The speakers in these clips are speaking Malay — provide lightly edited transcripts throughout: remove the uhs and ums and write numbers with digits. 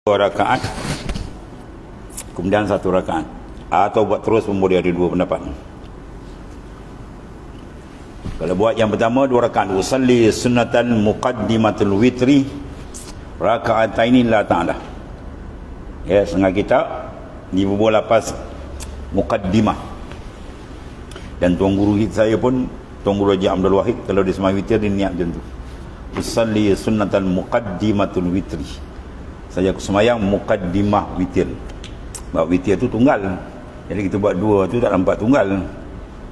Dua rakaat kemudian satu rakaat, atau buat terus pun boleh, ada dua pendapat. Kalau buat yang pertama dua rakaat, usalli sunnatan muqaddimatul witri raka'ataini la ta'ala. Ya, setengah kitab di bubuh lapas muqaddimah. Dan tuan guru saya pun, tuan guru Haji Abdul Wahid, kalau dia sembahyang witir dia niat macam tu. Usalli sunnatan muqaddimatul witri. Saya sembahyang muqaddimah witir. Sebab witir tu tunggal. Jadi kita buat dua tu tak nampak tunggal.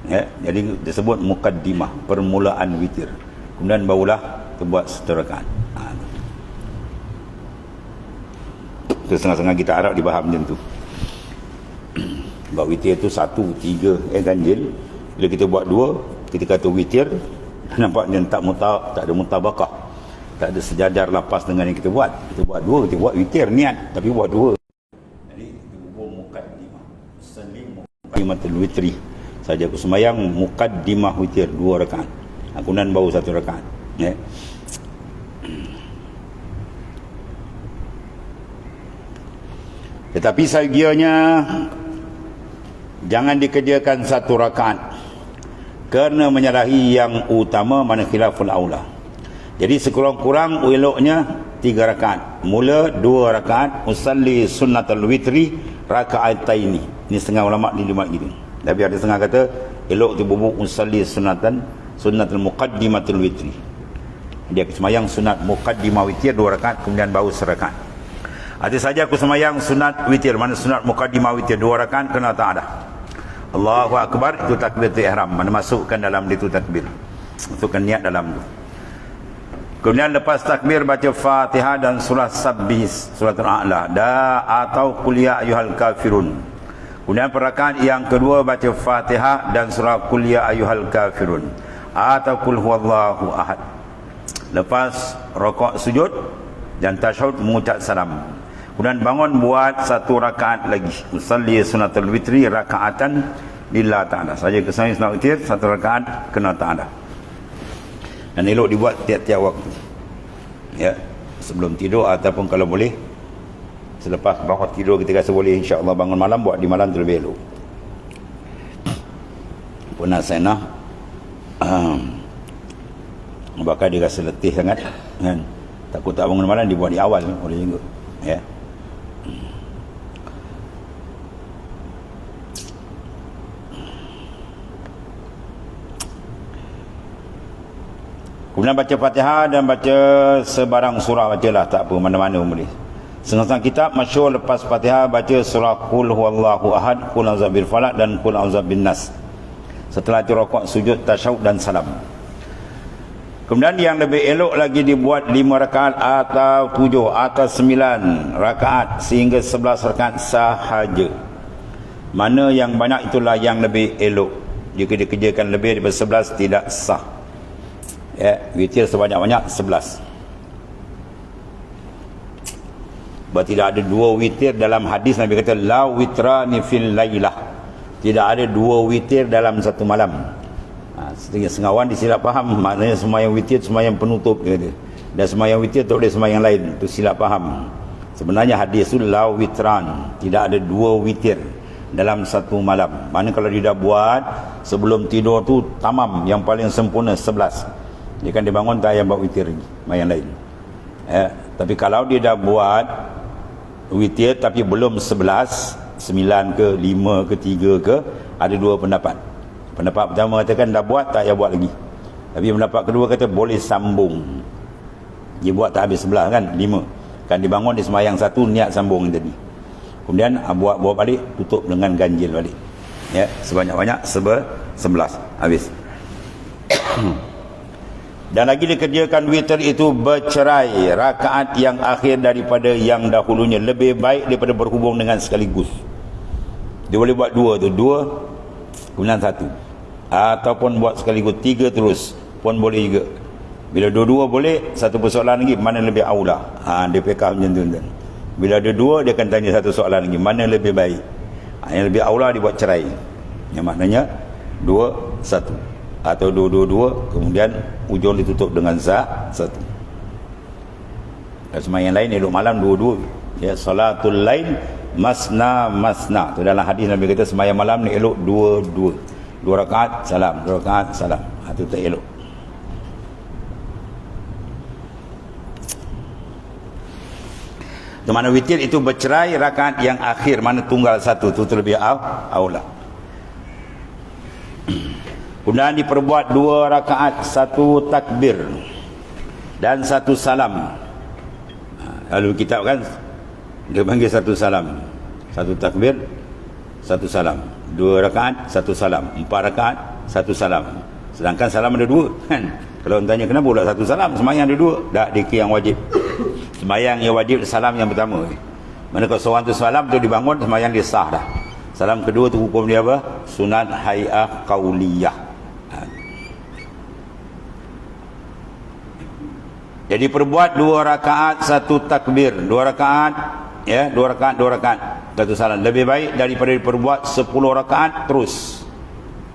Ya, jadi disebut muqaddimah, permulaan witir. Kemudian barulah kita buat satu rakaat. Itu setengah-setengah kita Arab dibaham macam tu. Sebab witir tu satu, tiga, ganjil. Bila kita buat dua, kita kata witir, nampaknya tak ada mutabakah. Tak ada sejajar lapas dengan yang kita buat. Kita buat dua, kita buat witir niat, tapi buat dua. Jadi kita buat muqaddimah. Usalli muqaddimatul witri. Saja aku sembahyang muqaddimah witir dua rakaat. Kemudian baru satu rakaat. Ya. Tetapi segianya jangan dikerjakan satu rakaat kerana menyalahi yang utama, mana khilaful aula. Jadi sekurang-kurang eloknya 3 rakaat. Mula 2 rakaat, usalli sunnatul witri raka'ataini. Ini setengah ulama di lima gitu. Tapi ada setengah kata elok tu bubuk usalli sunnatul muqaddimatul witri. Dia sembahyang sunat muqaddimah witir 2 rakaat, kemudian baru serakaat. Ada saja aku sembahyang sunat witir, mana sunat muqaddimah witir 2 rakaat kena tak ada. Allahu akbar, itu takbiratul ihram, mana masukkan dalam itu takbir. Masukkan niat dalam tu. Kemudian lepas takbir baca Fatihah dan surah Sabbih, suratul A'la, atau Qul ya ayyuhal kafirun. Kemudian rakaat yang kedua baca Fatihah dan surah Qul ya ayyuhal kafirun, atau Qul huwallahu ahad. Lepas rakaat sujud dan tasyahud mengucap salam. Kemudian bangun buat satu rakaat lagi. Usalli sunnatul witri rakaatan lillah ta'ala. Saja kesannya sunat witir satu rakaat kena ta'ala. Dan elok dibuat tiap-tiap waktu. Ya, sebelum tidur ataupun kalau boleh selepas bangun tidur, kita rasa boleh, insya-Allah bangun malam buat di malam tu lebih elok. Pun nak saya nak bakal dia rasa letih sangat kan. Takut tak bangun malam, dibuat di awal boleh juga. Ya. Kemudian baca Fatihah dan baca sebarang surah, bacalah, tak apa, mana-mana boleh. Setengah-setengah kitab masyhur lepas Fatihah baca surah Qul huwallahu ahad, Qul a'udzu birabbil falaq dan Qul a'udzu bin nas. Setelah itu rakaat sujud, tasyahud dan salam. Kemudian yang lebih elok lagi dibuat 5 rakaat atau 7 atau 9 rakaat sehingga 11 rakaat sahaja. Mana yang banyak itulah yang lebih elok. Jika dikerjakan lebih daripada 11 tidak sah. Ya, witir sebanyak-banyak 11. Sebab tidak ada 2 witir dalam hadis. Nabi kata la witrani fil lailah. Tidak ada 2 witir dalam satu malam. Setengah-setengah disilap faham, maknanya sembahyang witir sembahyang penutup dia. Dan sembahyang witir tak boleh sembahyang lain, itu silap faham. Sebenarnya hadis itu la witran, tidak ada 2 witir dalam satu malam. Mana kalau dia dah buat sebelum tidur tu tamam, yang paling sempurna 11. Dia kan dia bangun tak payah buat witir lagi, sembahyang lain. Ya, tapi kalau dia dah buat witir tapi belum 11, 9 ke 5 ke 3 ke, ada 2 pendapat. Pendapat pertama katakan dah buat tak payah buat lagi. Tapi pendapat kedua kata boleh sambung. Dia buat tak habis 11 kan, 5. Kan dibangun dia sembahyang satu, niat sambung tadi. Kemudian buat balik, tutup dengan ganjil balik. Ya, sebanyak-banyak 11 habis. Dan lagi dikerjakan witir itu bercerai, rakaat yang akhir daripada yang dahulunya lebih baik daripada berhubung dengan sekaligus. Dia boleh buat 2 tu, 2 kemudian 1, ataupun buat sekaligus 3 terus pun boleh juga. Bila dua-dua boleh, satu persoalan lagi, mana lebih aula. Dia pekah macam tu. Bila ada 2, dia akan tanya satu soalan lagi, mana lebih baik. Yang lebih aula dibuat cerai. Yang maknanya 2, 1 atau 2, kemudian ujung ditutup dengan 1. Dan sembahyang lain elok malam 2, Ya, salatul lail masna masna. Tu dalam hadis Nabi kata sembahyang malam ni elok dua-dua. 2 rakaat salam, 2 rakaat salam. Itu tak elok. Di mana witir itu bercerai rakaat yang akhir, mana tunggal satu, itu terlebih aula. Kemudian diperbuat 2 rakaat, 1 takbir dan 1 salam. Lalu kitab kan dia panggil 1 salam, 1 takbir, 1 salam, 2 rakaat 1 salam, 4 rakaat 1 salam. Sedangkan salam ada 2 kan. Kalau tanya kenapa pula 1 salam, sembahyang ada 2. Tak dikir yang wajib. Sembahyang yang wajib salam yang pertama. Mana kalau seorang tu salam tu dibangun, sembahyang dia sah dah. Salam kedua tu hukum dia apa? Sunat hay'ah qauliyah. Jadi perbuat 2 rakaat 1 takbir, 2 rakaat ya, 2 rakaat 2 rakaat 1 salam. Lebih baik daripada perbuat 10 rakaat terus.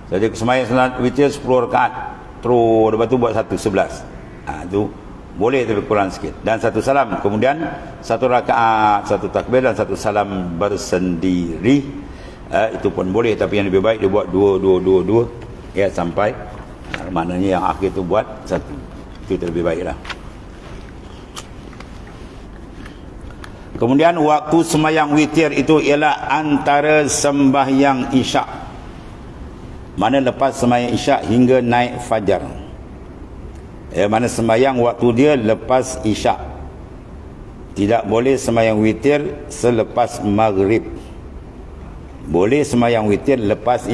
Jadi sembahyang sunat witir 10 rakaat terus, lepas tu buat 1 11. Tu boleh tapi kurang sikit. Dan 1 salam, kemudian 1 rakaat 1 takbir dan 1 salam bersendiri. Itu pun boleh, tapi yang lebih baik dia buat 2 ya, sampai maknanya yang akhir tu buat 1. Itu lebih baiklah. Kemudian waktu sembahyang witir itu ialah antara sembahyang isyak, mana lepas sembahyang isyak hingga naik fajar. Mana sembahyang waktu dia lepas isyak. Tidak boleh sembahyang witir selepas maghrib. Boleh sembahyang witir lepas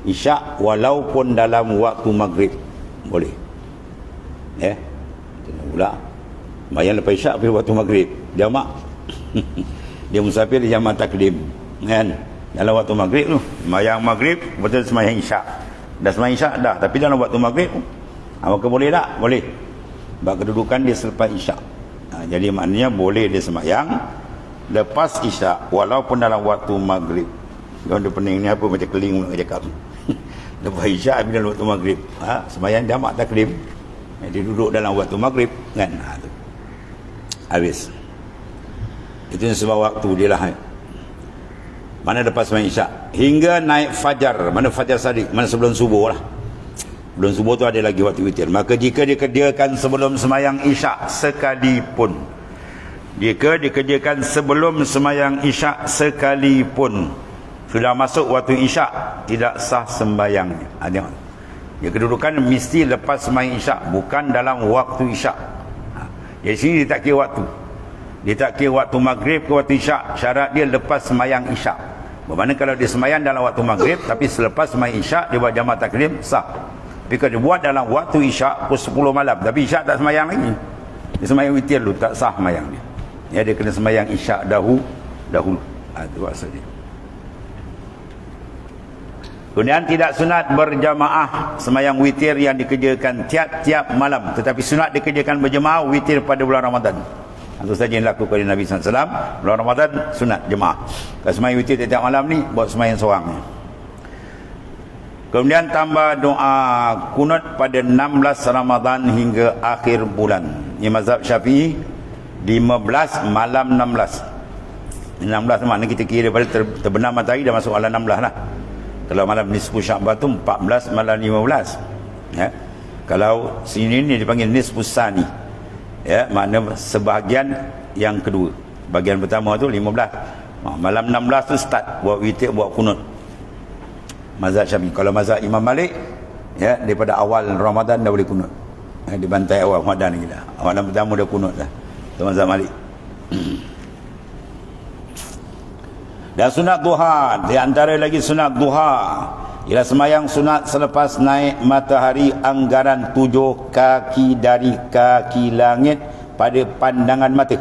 isyak walaupun dalam waktu maghrib. Boleh. Pula sembahyang lepas isyak pergi waktu maghrib. Jamak. Dia musafir, dia jamak takdim kan, dalam waktu maghrib tu sembahyang maghrib betul sembahyang isyak, dah sembahyang isyak dah, tapi dalam waktu maghrib maka boleh tak? Boleh, sebab kedudukan dia selepas isyak. Jadi maknanya boleh dia sembahyang lepas isyak walaupun dalam waktu maghrib. Orang dia pening ni apa macam keling nak cakap lepas isyak bila dalam waktu maghrib, sembahyang jamak takdim, dia duduk dalam waktu maghrib kan. Tu habis. Itu sebab waktu dia lah. Mana lepas sembahyang isyak hingga naik fajar, mana fajar sadiq, mana sebelum subuh lah. Sebelum subuh tu ada lagi waktu witir. Maka jika dikerjakan sebelum sembahyang isyak sekalipun, jika dikerjakan sebelum sembahyang isyak sekalipun, sudah masuk waktu isyak, tidak sah sembahyangnya. Tengok, dia kedudukan mesti lepas sembahyang isyak, bukan dalam waktu isyak. Jadi sini dia tak kira waktu. Dia tak kira waktu maghrib ke waktu isyak. Syarat dia lepas sembahyang isyak. Bermakna kalau dia sembahyang dalam waktu maghrib tapi selepas sembahyang isyak dia buat jamak takdim, sah. Tapi kalau dia buat dalam waktu isyak pukul 10 malam tapi isyak tak sembahyang lagi, dia sembahyang witir dulu, tak sah sembahyang dia. Ya, dia kena sembahyang isyak dahulu. Itu maksud dia. Kemudian tidak sunat berjamaah sembahyang witir yang dikerjakan tiap-tiap malam, tetapi sunat dikerjakan berjamaah witir pada bulan Ramadan. Itu saja yang dilakukan oleh Nabi SAW. Bulan Ramadan sunat jemaah. Kalau sembahyang witir tiap malam ni buat sembahyang seorang. Kemudian tambah doa kunut pada 16 Ramadan hingga akhir bulan. Ini mazhab Syafi'i. 15 malam 16. 16 makna kita kira daripada terbenam matahari dah masuk malam 16 lah. Kalau malam nisfu Sya'ban tu 14 malam 15. Ya. Kalau sini ni dipanggil nisfu Sani. Ya, makna sebahagian yang kedua. Bahagian pertama tu 15. Malam 16 tu start buat witir, buat kunut. Mazhab Syafi'i. Kalau mazhab Imam Malik, ya, daripada awal Ramadan dah boleh kunut. Di bantai awal Ramadan lagi dah. Malam pertama dah kunut dah. Itu mazhab Malik. Dan sunat duha, di antara lagi sunat duha ialah sembahyang sunat selepas naik matahari anggaran 7 kaki dari kaki langit pada pandangan mata.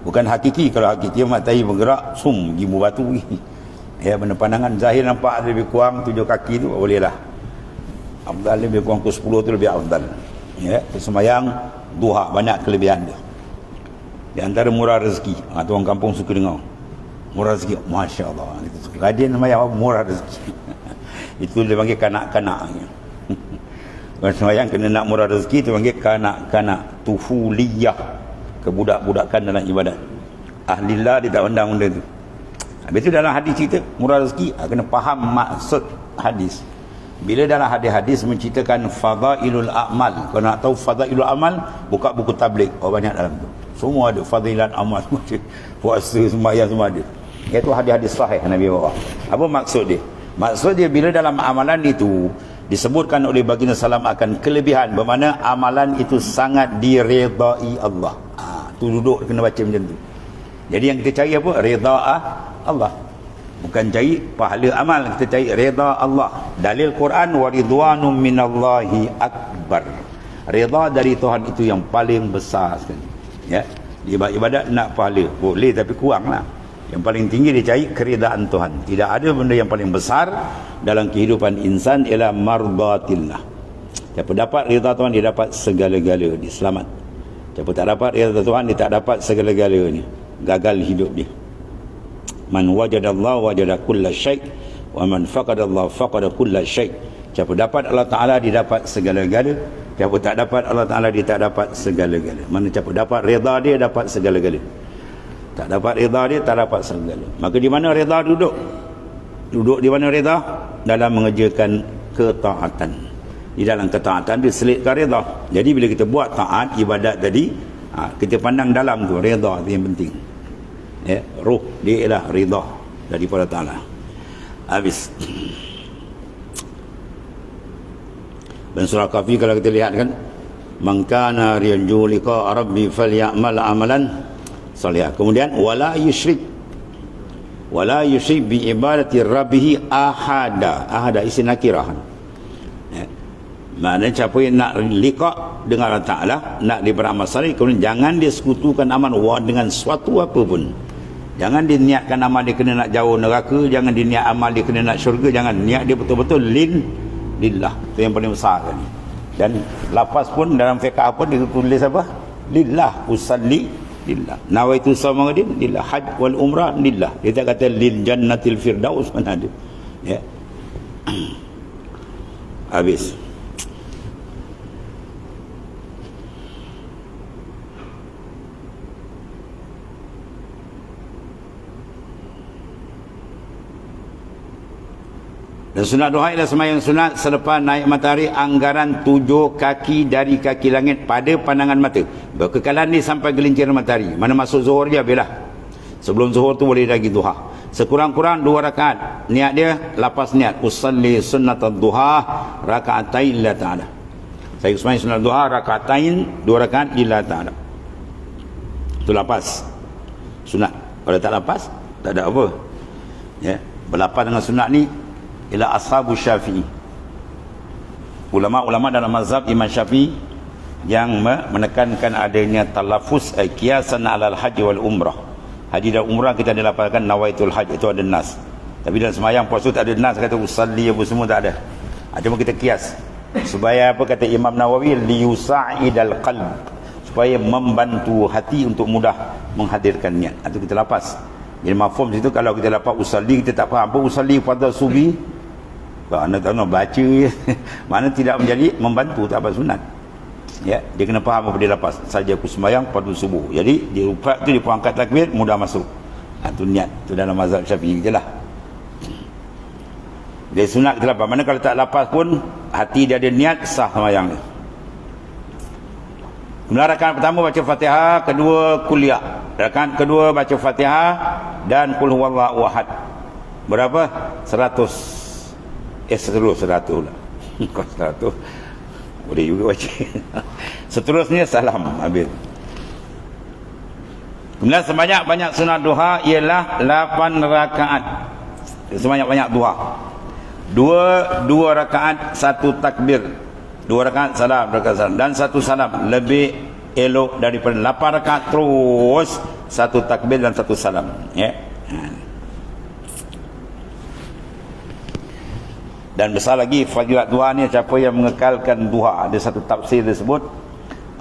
Bukan hakiki. Kalau hakiki matahari bergerak gimu batu. Ya, benda pandangan zahir nampak lebih kurang 7 kaki tu bolehlah. Afdal lebih kurang ke 10 tu lebih afdal. Ya, sembahyang duha banyak kelebihan dia. Di antara murah rezeki. Tu orang kampung suka dengar. Murah rezeki, masya-Allah. Rajin sembahyang murah rezeki. Itu dia panggil kanak-kanak. Orang sembahyang kena nak murah rezeki, tu panggil kanak-kanak, tufuliyah, kebudak-budakan dalam ibadat. Ahlillah dia tak pandang benda tu. Habis tu dalam hadis cerita murah rezeki, kena faham maksud hadis. Bila dalam hadis-hadis menceritakan fadailul a'mal, kalau nak tahu fadailul amal, buka buku tabligh, banyak dalam tu. Semua ada fadilat amal, semua ada. Puasa, sembahyang semua ada. Itu hadis-hadis sahih Nabi bawa. Apa maksud dia? Maksud dia bila dalam amalan itu disebutkan oleh baginda salam akan kelebihan, bermakna amalan itu sangat diredai Allah. Tu duduk kena baca macam tu. Jadi yang kita cari apa? Redha Allah. Bukan cari pahala amal, kita cari redha Allah. Dalil Quran, wa ridwanum minallahi akbar. Redha dari Tuhan itu yang paling besar sekali. Ya. Ibadat nak pahala boleh, tapi kuranglah. Yang paling tinggi dia cari keridaan Tuhan. Tidak ada benda yang paling besar dalam kehidupan insan ialah mardatillah. Siapa dapat redha Tuhan, dia dapat segala-gala, dia selamat. Siapa tak dapat redha Tuhan, dia tak dapat segala-galanya. Gagal hidup dia. Man wajadallahu wajada kulla syai' wa man faqadallahu faqada kulla syai'. Siapa dapat Allah Taala, dia dapat segala-gala. Siapa tak dapat Allah Taala, dia tak dapat segala-gala. Mana siapa dapat redha dia, dapat segala-gala. Tak dapat redha dia, tak dapat segala. Maka di mana redha duduk? Duduk di mana redha? Dalam mengerjakan ketaatan. Di dalam ketaatan dia selitkan redha. Jadi bila kita buat taat ibadat tadi, kita pandang dalam tu, redha tu yang penting. Ya, ruh dia ialah redha daripada Taala. Habis. Dan surah Kahfi kalau kita lihat kan, man kana yarju liqa rabbi falyamal amalan salihah. Kemudian wala yusyrik bi ibadati rabbih ahada. Ahada isi nakirah. Ya. Maknanya siapa yang nak liqa dengan Allah Taala, nak dia beramal salih, kemudian jangan dia sekutukan amal dengan suatu apa pun. Jangan dia niatkan amal dia kena nak jauh neraka, jangan dia niat amal dia kena nak syurga, jangan. Niat dia betul-betul lillah. Itu yang paling besar kan. Dan lafaz pun dalam fiqh apa dia tulis apa? Lillah, usalli lillah. Nawaitu samagadin lillah, hajj wal umrah lillah. Dia tak kata lil jannatil firdaus, mana ada. Ya. Habis. Dan sunat duha ialah sembahyang sunat selepas naik matahari anggaran 7 kaki dari kaki langit pada pandangan mata. Berkekalan ni sampai gelincir matahari. Mana masuk zuhur dia habislah. Sebelum zuhur tu boleh lagi duha. Sekurang-kurang 2 rakaat. Niat dia lapas niat. Usalli sunnatul duha rakaatain lillah ta'ala. Saya sembahyang sunat duha rakaatain, 2 rakaat lillah ta'ala. Itu lapas. Sunat. Kalau tak lapas, tak ada apa. Ya. Berlapas dengan sunat ni ialah ashabu Syafi'i. Ulama-ulama dalam mazhab Imam Syafi'i yang menekankan adanya talafuz kiasan alal haji wal umrah. Haji dan umrah kita dilapalkan nawaitul hajj, itu ada nas. Tapi dalam sembahyang puasa tak ada nas kata usalli apa semua, tak ada. Cuma kita kias. Supaya apa kata Imam Nawawi, liyusa'idal qalb, supaya membantu hati untuk mudah menghadirkan niat. Itu kita lapas. Jadi mafhum situ kalau kita dapat usalli, kita tak faham apa usalli pada subuh. Mana tak nak baca je. Mana tidak menjadi membantu tak apa sunat. Ya, dia kena faham apa dia lepas. Saja aku sembahyang pada subuh. Jadi dia upat tu dia pun angkat takbir, mudah masuk. Itu niat. Itu dalam mazhab Syafi'i je lah. Dia sunat kita lepas. Mana kalau tak lepas pun hati dia ada niat, sah sembahyang dia. Kemudian rakaat pertama baca Fatihah, kedua kuliah. Rakaat kedua baca Fatihah dan qul huwallahu ahad. Berapa? 100. 100 lah. Kau 100 boleh juga baca. Seterusnya salam habis. Kemudian sebanyak-banyak sunat duha ialah 8 rakaat. Sebanyak-banyak duha. Dua rakaat, 1 takbir. 2 rakaat salam, dan 1 salam. Lebih elok daripada 8 rakaat terus 1 takbir dan 1 salam. Ya. Dan besar lagi fadilat duha ni, siapa yang mengekalkan duha. Ada satu tafsir disebut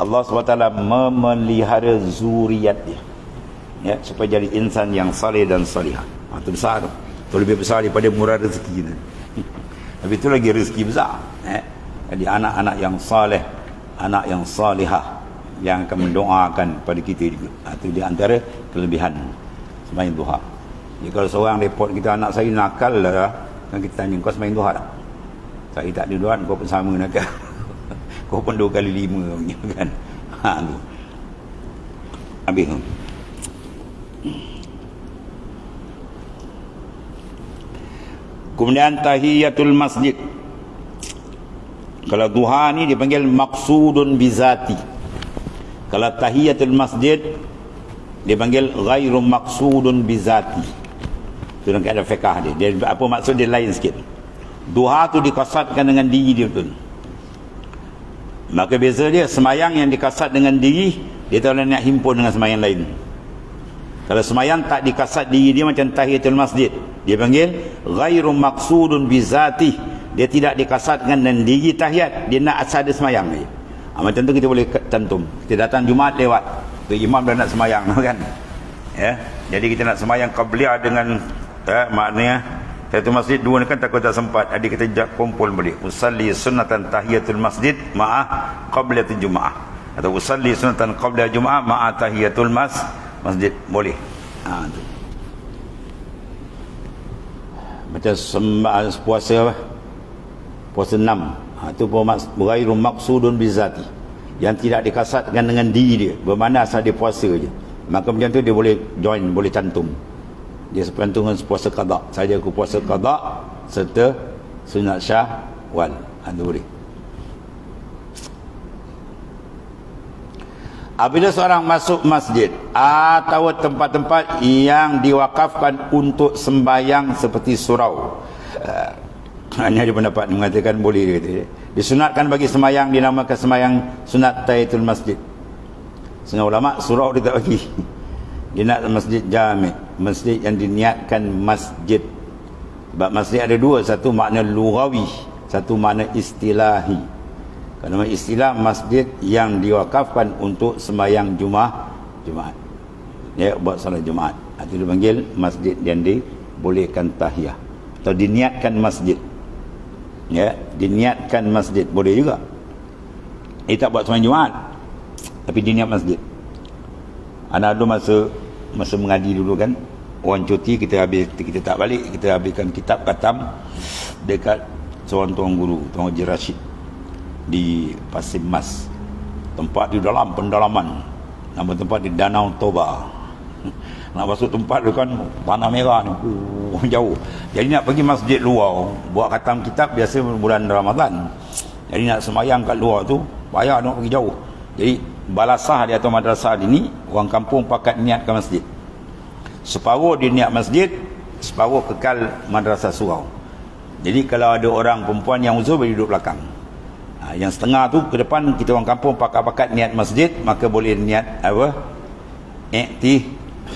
Allah SWT memelihara zuriat dia, ya, supaya jadi insan yang saleh dan salihah. Itu besar tu. Itu lebih besar daripada murah rezeki tu. Tapi itu lagi rezeki besar. Jadi anak-anak yang saleh, anak yang salihah, yang akan mendoakan pada kita juga. Itu di antara kelebihan sembahyang duha. Jadi kalau seorang report kita, anak saya nakal lah, kan kita tanya, kau sembahyang duha tak? Saya tak ada duha, kau pun sama nakal. Kau pun 2 kali 5 kan. Tu. Habis tu. Kemudian tahiyatul masjid. Kalau duha ni dipanggil maqsudun bizati. Kalau tahiyatul masjid dipanggil ghairu maqsudun bizati. Itu dalam kaedah fiqh dia. Apa maksud dia lain sikit. Duha tu dikasadkan dengan diri dia betul. Maka beza dia, semayang yang dikasad dengan diri, dia tak boleh nak himpun dengan semayang lain. Kalau semayang tak dikasad diri dia macam tahiyatul masjid, dia panggil ghairu maqsudun bizati. Dia tidak dikasadkan dengan diri tahiyat, dia nak asal dia semayang je. Macam tu kita boleh cantum. Kita datang Jumaat lewat, tu imam dah nak semayang kan. Ya. Jadi kita nak semayang qabliyah dengan maknanya tahiyatul masjid 2 ni kan takut tak sempat. Adik kita kumpul balik. Usalli sunnatan tahiyatul masjid ma'ah qablatul Jumaah. Atau usalli sunnatan qabla Jumaah ma'ah tahiyatul masjid. Boleh. Tu. Macam puasa apa? Puasa 6. Itu pun ghairu maqsudun bizati. Yang tidak dikasadkan dengan diri dia. Bermakna asal dia puasa je. Maka macam tu dia boleh join, boleh cantum. Dia sepantungan puasa qada. Saja aku puasa qada serta sunat Syawal. Itu boleh. Apabila seorang masuk masjid atau tempat-tempat yang diwakafkan untuk sembahyang seperti surau, hanya ada pendapat mengatakan boleh, dia disunatkan bagi sembahyang, dinamakan sembahyang sunat tahiyatul masjid. Setengah ulama surau dia tak bagi. Dia nak masjid jami', masjid yang diniatkan masjid. Sebab masjid ada 2, satu makna lughawi, satu makna istilahi. Kalau istilah, masjid yang diwakafkan untuk sembahyang Jumaat. Ya, buat salat Jumaat. Itu dipanggil masjid yang dibolehkan tahiyah atau diniatkan masjid. Ya, diniatkan masjid boleh juga. Tak buat sembahyang Jumaat, tapi diniat masjid. Anak ada masa mengaji dulu kan, orang cuti kita tak balik, kita habiskan kitab khatam dekat seorang tuan guru, Tuan Haji Rashid di Pasir Mas. Tempat di dalam pendalaman, nama tempat di Danau Toba. Nak masuk tempat tu kan tanah merah ni, jauh. Jadi nak pergi masjid luar, buat khatam kitab biasa bulan Ramadan. Jadi nak semayang kat luar tu payah, nak pergi jauh. Jadi balasah dia atau madrasah ini, orang kampung pakat niatkan masjid. Separuh dia niat masjid, separuh kekal madrasah surau. Jadi kalau ada orang perempuan yang uzur, boleh duduk belakang. Yang setengah tu ke depan, kita orang kampung pakat-pakat niat masjid, maka boleh niat apa?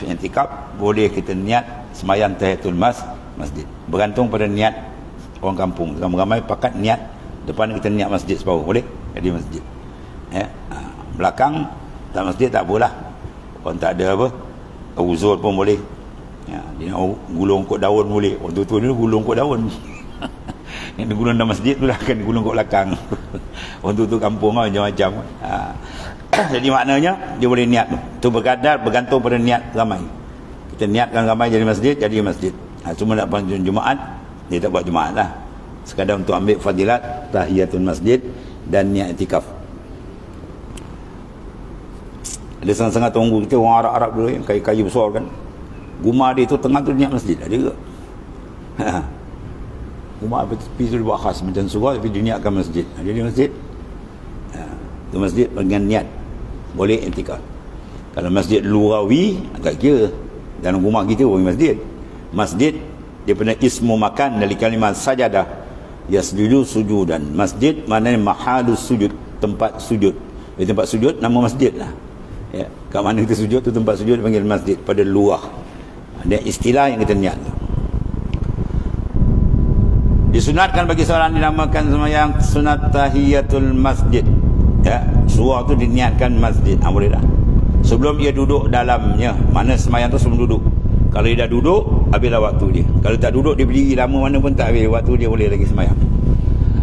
I'tikaf, boleh kita niat sembahyang tahiyatul masjid. Bergantung pada niat orang kampung. Ramai-ramai pakat niat depan kita niat masjid separuh, boleh jadi masjid. Ya. Belakang tak masjid tak apalah. Orang tak ada apa, uzur pun boleh. Ya, dia nak gulung kot daun boleh. Orang tu dulu gulung kot daun. Yang gulung dalam masjid tu lah kan gulung kot belakang. Orang tu kampung lah macam-macam. Jadi maknanya dia boleh niat tu. Tu bergantung pada niat ramai. Kita niatkan ramai jadi masjid. Cuma nak panjang Jumaat, dia tak buat Jumaat lah. Sekadar untuk ambil fadilat tahiyatul masjid dan niat iktikaf. Ada setengah-setengah tunggu kita orang Arab-Arab dulu yang kayu-kayu besar kan, rumah dia tu tengah tu niat masjid ada juga. Rumah tepi tu dibuat khas macam surau tapi diniatkan masjid. Jadi masjid tu masjid dengan niat boleh i'tikaf. Kalau masjid lughawi agak kira dalam rumah kita pun masjid dia punya ismu makan dari kalimah sajadah, yasjudu sujudan. Masjid maknanya mahalus sujud, tempat sujud. Di tempat sujud nama masjid lah. Ya, kat mana kita sujud tu tempat sujud dipanggil masjid pada luar. Ada istilah yang kita niat. Disunatkan bagi seorang dinamakan sembahyang sunat tahiyatul masjid. Ya, surau tu diniatkan masjid. Boleh dah. Sebelum ia duduk dalamnya, mana sembahyang tu sebelum duduk. Kalau dia dah duduk, habislah waktu dia. Kalau tak duduk, dia berdiri lama mana pun tak habis waktu dia, boleh lagi sembahyang.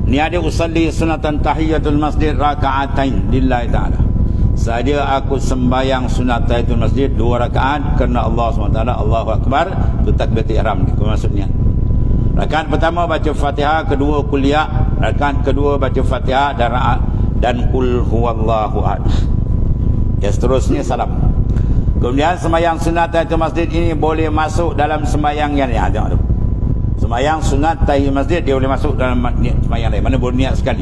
Ni ada usalli sunatan tahiyatul masjid raka'atain lillahi ta'ala. saja aku sembahyang sunat tahiyatul masjid 2 rakaat kerana Allah SWT, Allahu Akbar, itu takbiratul ihram ni maksudnya. Rakaat pertama baca Fatihah, kedua kuliah, rakaat kedua baca Fatihah dan kul huwallahu ahad. Ya, seterusnya salam. Kemudian sembahyang sunat tahiyatul masjid ini boleh masuk dalam sembahyang yang ni. Tengok tu. Sembahyang sunat tahiyatul masjid dia boleh masuk dalam sembahyang lain. Mana boleh niat sekali.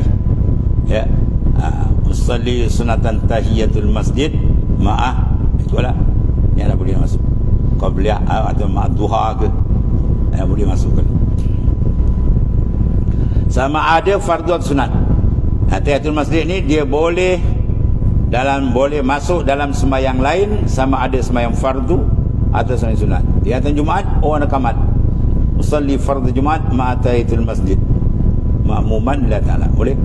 Ya. Usalli sunatan tahiyatul masjid ma'ah itulah yang dah boleh masuk qabliyah atau ma'ad duha ke yang boleh masuk kan. Sama ada fardhu sunat. Tahiyatul masjid ni dia boleh masuk dalam sembahyang lain, sama ada sembahyang fardu atau sembahyang sunat. Di atas Jumaat orang rakamat usalli fardhu Jumaat ma'a tahiyatul masjid ma'muman la ta'ala boleh.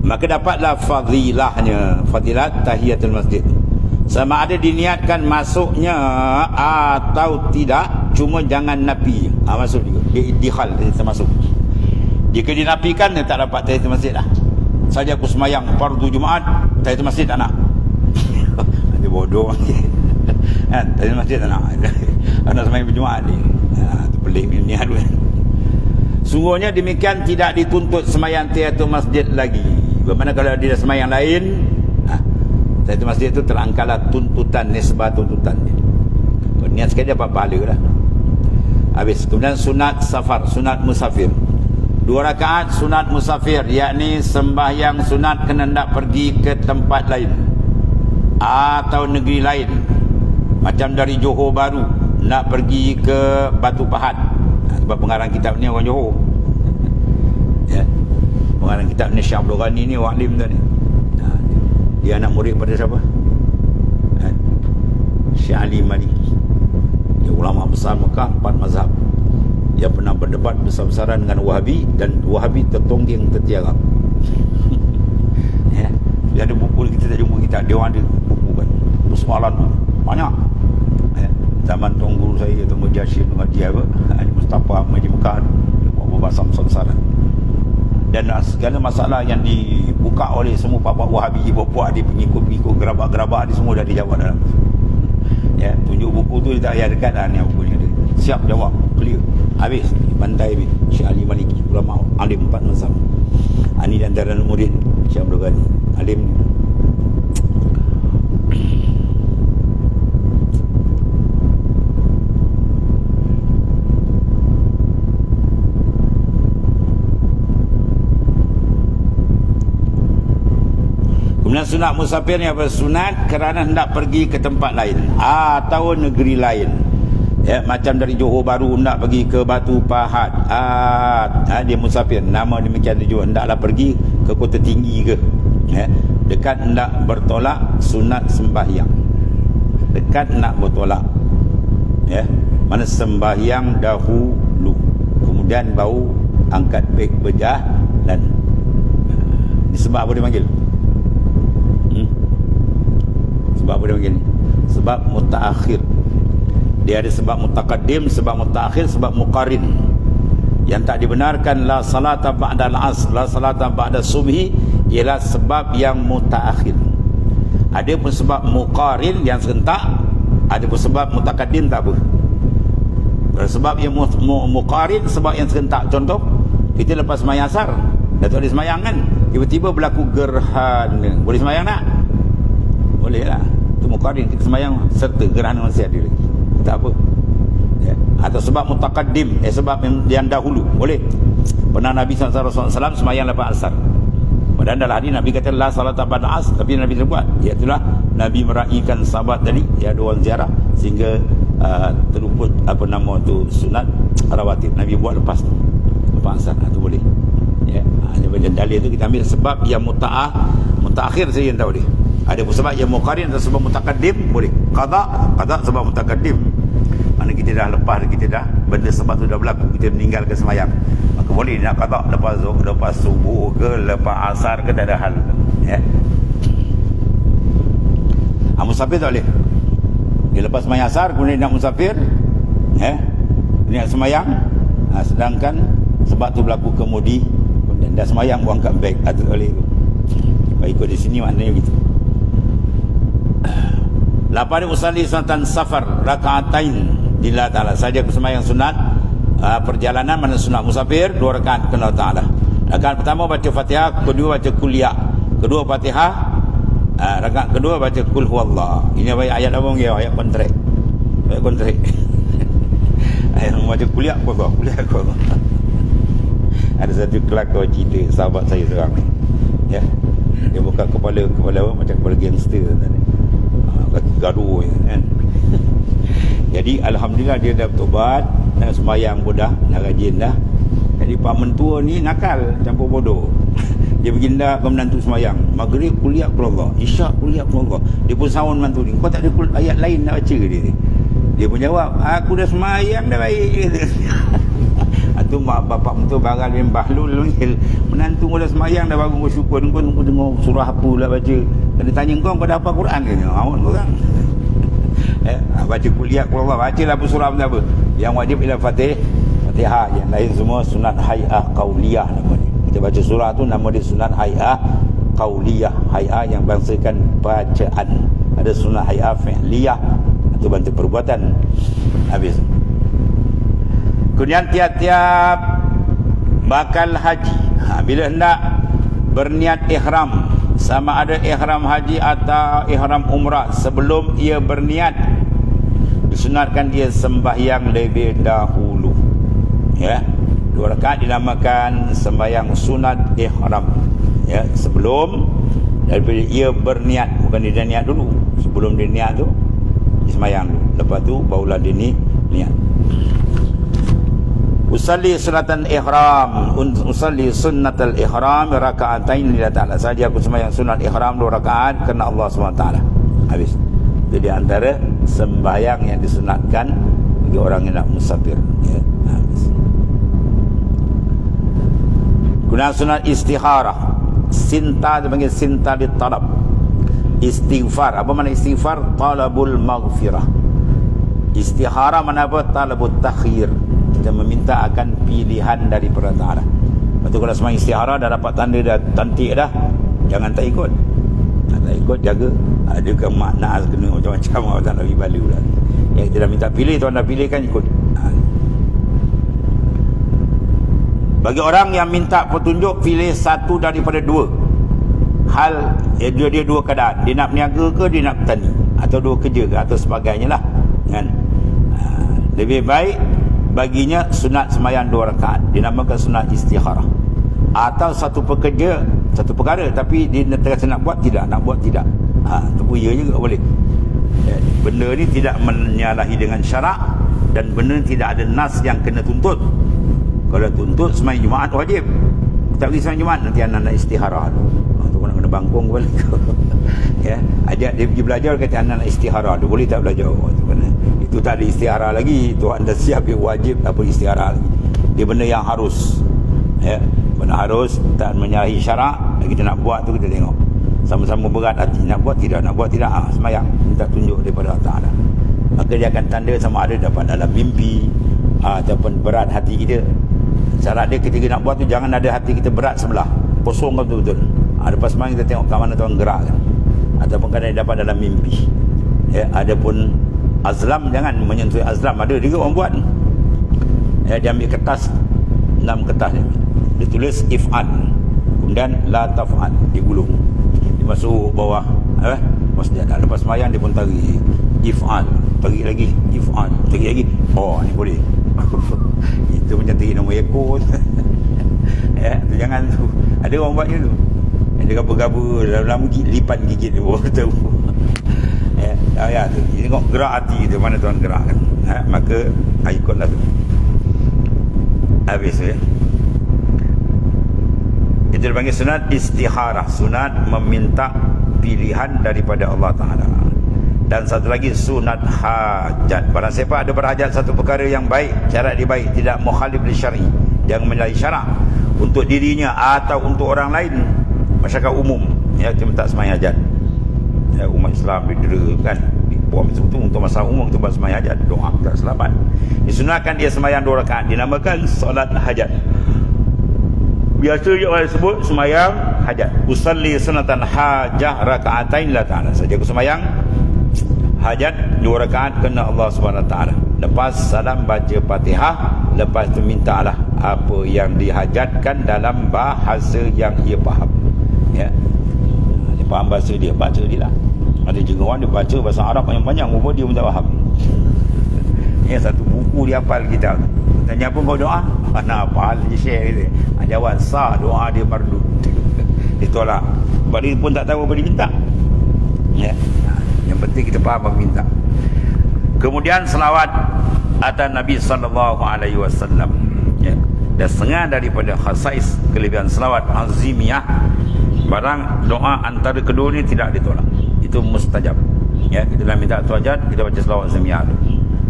Maka dapatlah fadilat tahiyatul masjid. Sama ada diniatkan masuknya atau tidak, cuma jangan napi. Masuk juga. Dia iddikhal, dia termasuk. Jika dinapikan, dia tak dapat tahiyatul masjid lah. Saja aku semayang fardu Jumaat, tahiyatul masjid tak nak. Dia bodoh. Kan? Tahiyatul masjid tak nak. Anak semayang berjumaat ni. Itu pelik niat tu kan. Sungguhnya demikian tidak dituntut semayang tahiyatul masjid lagi. Bagaimana kalau dia semayang lain, tahiyatul masjid itu terangkatlah tuntutan, nisbah tuntutan dia. Kalau niat sekali dapat pahala lah. Habis. Kemudian sunat safar, sunat musafir. 2 rakaat sunat musafir, yakni sembahyang sunat kena nak pergi ke tempat lain atau negeri lain. Macam dari Johor Bahru nak pergi ke Batu Pahat. Sebab pengarang kitab ni orang Johor. Ya. Pengarang kitab ni Syekh Abdul Ghani ni orang alim tu ni. Dia anak murid pada siapa? Syekh Ali Maliki. Dia ulama besar Mekah, 4 mazhab. Dia pernah berdebat besar-besaran dengan Wahabi, dan Wahabi tertongging tertiarap. Ya. Dia ada buku, kita tak jumpa kitab. Dia orang ada buku kan. Persoalan tu banyak. Ya. Zaman tuan guru saya, Tuan Mujashir dengan dia apa? Haji Mustafa Haji Mekah. Buat bahasa besar-besaran. Dan segala masalah yang dibuka oleh semua bapak Wahabi, bapak dia pengikut-pengikut gerabak-gerabak dia semua dah dijawab dalam. Ya, tunjuk buku tu dia tak payah dekat ni buku ni dia. Siap jawab, clear. Habis bantai habis. Syekh Ali Maliki, ulama alim 4 mazhab. Ini di antara murid Syekh Abdul Ghani, alim. Kemudian sunat musafir ni apa? Sunat kerana hendak pergi ke tempat lain atau negeri lain. Ya, macam dari Johor Bahru hendak pergi ke Batu Pahat. Dia musafir. Nama demikian tujuan. Hendaklah pergi ke kota tinggi ke. Ya, dekat hendak bertolak sunat sembahyang. Dekat hendak bertolak. Ya, mana sembahyang dahulu. Kemudian baru angkat beg berjalan. Ini sebab apa dia panggil? Sebab apa dia panggil ni? Sebab mutaakhir. Dia ada sebab mutaqaddim, sebab mutaakhir, sebab muqarin. Yang tak dibenarkan la salata ba'da al-asr, la salata ba'da subhi, ialah sebab yang mutaakhir. Ada pun sebab muqarin yang serentak, ada pun sebab mutaqaddim tak apa. Sebab yang muqarin, sebab yang serentak. Contoh, kita lepas sembahyang asar, dah tak ada sembahyang kan, tiba-tiba berlaku gerhana. Boleh sembahyang tak? Boleh lah. Itu muqarin, kita sembahyang serta gerhana masih ada lagi, tak apa. Ya. Atau sebab mutaqaddim, sebab yang dahulu, boleh. Pernah Nabi SAW sembahyang lepas asar, padahal dalam hadis Nabi kata la salata ba'da asr, tapi Nabi terbuat, iaitulah Nabi meraihkan sahabat tadi, ya, ada orang ziarah sehingga terluput apa nama tu sunat rawatib. Nabi buat lepas asar, itu boleh. Ya, dalil tu kita ambil sebab yang mutaakhir saja yang tak boleh. Ada pun sebab yang muqarin atau sebab mutaqaddim boleh. Qada sebab mutaqaddim, mana kita dah lepas, kita dah benda sebab tu dah berlaku, kita meninggalkan sembahyang, maka boleh nak qada lepas subuh ke lepas asar ke, tak ada hal. Ya. Musafir tak boleh. Dia lepas sembahyang asar kemudian nak musafir, niat sembahyang, sedangkan sebab tu berlaku kemudian Dan dah semayang pun angkat beg atur oleh tu. Kalau ikut di sini maknanya begitu. Lapar usalli sunatan safar rakaatain lillah ta'ala. Saja bersemayang sunat perjalanan, mana sunat musafir 2 rakaat kepada Allah Ta'ala. Rakaat pertama baca Fatihah, kedua baca kuliah, kedua Fatihah, rakaat kedua baca kul huwallah. Ini ayat apa dia? Ayat kontrak. Ayat kontrak. Ayat baca kuliah apa? Kuliah apa? Ada satu kelakar cerita sahabat saya seorang ni. Ya. Dia buka kepala apa macam kepala gangster tadi. Gaduh kan. Jadi alhamdulillah dia dah bertobat, sembahyang pun dah rajin dah. Jadi pak mentua ni nakal, campur bodoh. Dia berginda ke menantu sembahyang, maghrib kuliah Allah, isyak kuliah Allah. Dia pun sahun menantu ni, kau tak ada ayat lain nak baca dia ni. Dia pun jawab, aku dah sembahyang dah baik. Itu mak bapak mentua Baral bin Bahlul ni, menantu kau dah sembahyang dah bagus bersyukur. Kau dengar surah apa lah baca. Kalau tanya kau dah hafal Quran ke? Awak orang. Baca kuliah Allah, bacalah apa surah apa. Yang wajib ialah Fatihah, yang lain semua sunat hay'ah qauliyah nama dia. Kita baca surah tu nama dia sunat hay'ah qauliyah. Hay'ah yang bangsakan bacaan. Ada sunat hay'ah fi'liyah, itu bantu perbuatan. Habis. Kemudian tiap-tiap bakal haji, bila hendak berniat ihram, sama ada ihram haji atau ihram umrah, sebelum ia berniat disunatkan dia sembahyang lebih dahulu. Ya, 2 rakaat dinamakan sembahyang sunat ihram. Ya, sebelum daripada ia berniat, bukan dia niat dulu. Sebelum dia niat tu dia sembahyang dulu. Lepas tu barulah dia niat. Usalli sunatan ihram, usalli sunnatal ihram rakaatain lillah ta'ala. Saja aku sembahyang sunat ihram 2 rakaat kerana Allah SWT. Habis. Itu di antara sembahyang yang disunatkan bagi orang yang nak musafir. Ya. Habis. Guna sunat istikharah. Sinta dipanggil sinta ditalab. Istighfar. Apa makna istighfar? Talabul maghfirah. Istikharah mana apa? Talabut takhir. Kita meminta akan pilihan daripada Ta'ala. Lepas tu kalau semua istihara dah dapat tanda dah cantik dah, jangan tak ikut. Tak ikut, jaga. Ada ke makna kena macam-macam orang tak nak pergi balu lah. Yang kita dah minta pilih, tuan dah pilih kan ikut. Bagi orang yang minta petunjuk, pilih satu daripada 2 hal. Dia 2 keadaan. Dia nak berniaga ke, dia nak bertani, atau 2 kerja ke, atau sebagainya lah kan. Lebih baik baginya sunat sembahyang 2 rakaat, dinamakan sunat istikharah. Atau satu perkara tapi dia terasa nak buat tidak, tu pun ya juga boleh. Benda ni tidak menyalahi dengan syarak, dan benda ni tidak ada nas yang kena tuntut. Kalau tuntut sembahyang Jumaat wajib, tak pergi sembahyang Jumaat nanti anak nak istikharah tu nak kena bangkung balik. Ya, ajak dia pergi belajar, kata anak nak istikharah tu boleh tak belajar tu kan. Itu tak ada istikharah lagi. Tuhan dah siap, dia wajib, tak perlu istikharah lagi. Dia benda yang harus. Ya, benda harus, tak menyalahi syarak. Kita nak buat tu kita tengok. Sama-sama berat hati, nak buat tidak, sembahyang, minta tunjuk daripada Allah Ta'ala. Maka dia akan tanda sama ada dapat dalam mimpi ataupun berat hati kita. Syarat dia ketika nak buat tu jangan ada hati kita berat sebelah, kosong betul-betul. Lepas sembahyang kita tengok ke mana Tuhan gerak kan. Ataupun kadang dapat dalam mimpi. Ya, adapun azlam, jangan menyentuh azlam. Ada juga orang buat. Ya, dia ambil kertas, 6 kertas dia tulis if'al, kemudian la taf'al, dia gulung, dia masuk bawah masjid. Lepas sembahyang dia pun tarik if'al, tarik lagi if'al, tarik lagi. Oh, ni boleh. Itu macam tarik nombor ekor. Ya, tu jangan tu. Ada orang buat macam tu. Dia gaba-gaba dalam lipan gigit dia baru tahu. Ya, tu. Tengok gerak hati tu, mana Tuhan gerakkan. Maka ikutlah tu. Habis ya. Itu dipanggil sunat istikharah, sunat meminta pilihan daripada Allah Ta'ala. Dan satu lagi sunat hajat. Barang siapa ada berhajat satu perkara yang baik, syarat dia baik, tidak mukhalif li syar'i, jangan menyalahi syarak, untuk dirinya atau untuk orang lain, masyarakat umum, ya, kita minta sembahyang hajat. Ya, umat Islam didera kan, buat betul-betul untuk masalah umum, kita buat sembahyang hajat, doa tak selamat. Disunatkan dia sembahyang 2 rakaat, dinamakan solat hajat. Biasa je orang sebut semayang hajat. Usalli sunatan hajah raka'atain la ta'ala. Saja aku semayang hajat 2 rakaat kena Allah SWT. Lepas salam baca Fatihah, lepas tu mintalah apa yang dihajatkan dalam bahasa yang ia faham. Ya. Dia faham bahasa dia, baca dia lah. Ada juga orang dia baca bahasa Arab yang panjang, rupa dia pun tak faham. Ya, satu buku dia hafal kita. Tanya apa kau doa? Mana hafal je share dia. Jawab sah doa dia fardu. Dia tolak. Sebab dia pun tak tahu apa dia minta. Ya. Yang penting kita faham apa minta. Kemudian selawat atas Nabi SAW. Ya. Dan setengah daripada khasais kelebihan selawat azimiyah, barang doa antara kedua ni tidak ditolak. Itu mustajab. Ya, kita dah minta hajat, kita baca selawat azimiyah.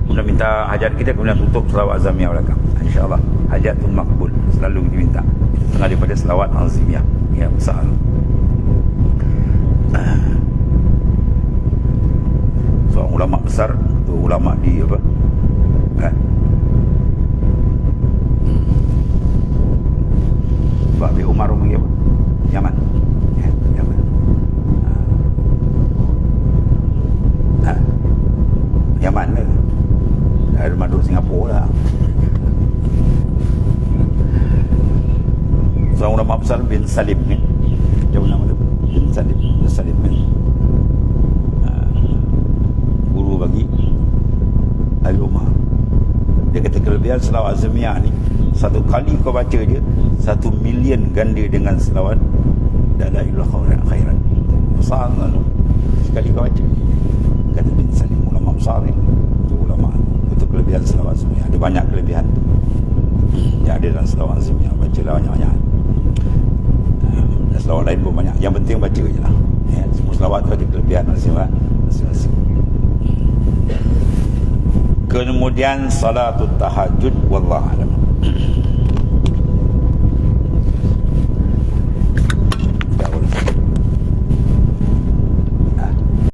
Kemudian minta hajat kita, kemudian tutup selawat azimiyah belakang. InsyaAllah hajatun makbul selalu diminta. Setengah daripada selawat azimiyah. Ya, besar. Seorang ulama besar, tu ulama di apa? Sebab Abi Umar pergi apa? Yaman. Ya, Yaman. Yaman ke? Dari rumah duduk Singapura lah. Seorang ulama besar bin Salim ni. Jauh nama tu. Bin Salim. Bin Salim ni. Guru bagi Abi Umar. Dia kata kelebihan selawat azimiyah ni, satu kali kau baca je 1 million ganda dengan selawat la ilaha khairan. Besar kan? Sekali kau baca. Kata bin Salim, ulama besar ni. Itu ulama. Itu kelebihan selawat azimiyah. Ada banyak kelebihan yang ada dalam selawat azimiyah. Baca lah banyak-banyak. Selawat lain pun banyak. Yang penting baca je lah. Ya, semua selawat tu ada kelebihan masing-masing. Kemudian salatul tahajud wallahu alam.